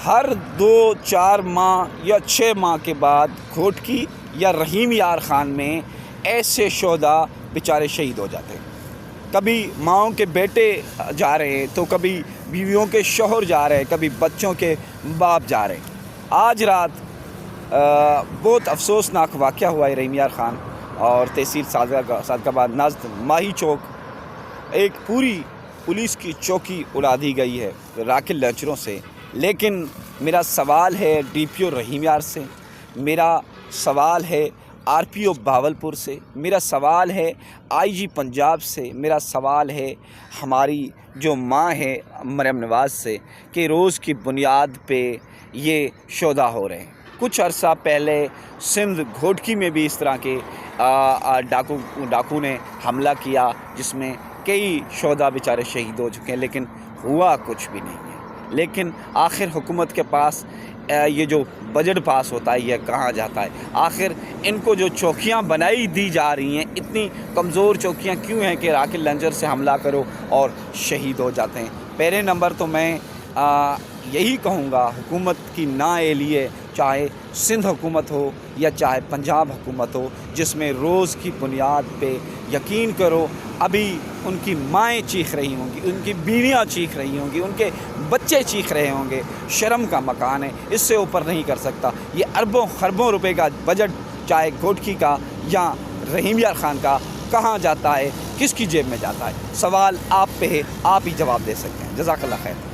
ہر 2-4 ماہ یا 6 ماہ کے بعد گھوٹکی یا رحیم یار خان میں ایسے شہداء بیچارے شہید ہو جاتے ہیں۔ کبھی ماؤں کے بیٹے جا رہے ہیں تو کبھی بیویوں کے شوہر جا رہے ہیں، کبھی بچوں کے باپ جا رہے ہیں۔ آج رات بہت افسوسناک واقعہ ہوا ہے رحیم یار خان اور تحصیل صادق آباد نزد ماہی چوک۔ ایک پوری پولیس کی چوکی اڑا دی گئی ہے راکٹ لانچروں سے، لیکن میرا سوال ہے ڈی پی او رحیم یار سے، میرا سوال ہے آر پی او بہاولپور سے، میرا سوال ہے آئی جی پنجاب سے، میرا سوال ہے ہماری جو ماں ہے مریم نواز سے کہ روز کی بنیاد پہ یہ شہداء ہو رہے ہیں۔ کچھ عرصہ پہلے سندھ گھوٹکی میں بھی اس طرح کے ڈاکو نے حملہ کیا جس میں کئی شہداء بیچارے شہید ہو چکے ہیں، لیکن ہوا کچھ بھی نہیں ہے۔ لیکن آخر حکومت کے پاس یہ جو بجٹ پاس ہوتا ہے یہ کہاں جاتا ہے؟ آخر ان کو جو چوکیاں بنائی دی جا رہی ہیں اتنی کمزور چوکیاں کیوں ہیں کہ راکٹ لانچر سے حملہ کرو اور شہید ہو جاتے ہیں؟ پہلے نمبر تو میں یہی کہوں گا حکومت کی نااہلی ہے، چاہے سندھ حکومت ہو یا چاہے پنجاب حکومت ہو، جس میں روز کی بنیاد پہ یقین کرو ابھی ان کی مائیں چیخ رہی ہوں گی، ان کی بیویاں چیخ رہی ہوں گی، ان کے بچے چیخ رہے ہوں گے۔ شرم کا مکان ہے، اس سے اوپر نہیں کر سکتا۔ یہ اربوں خربوں روپے کا بجٹ چاہے گھوٹکی کا یا رحیم یار خان کا کہاں جاتا ہے، کس کی جیب میں جاتا ہے؟ سوال آپ پہ ہے، آپ ہی جواب دے سکتے ہیں۔ جزاک اللہ خیر۔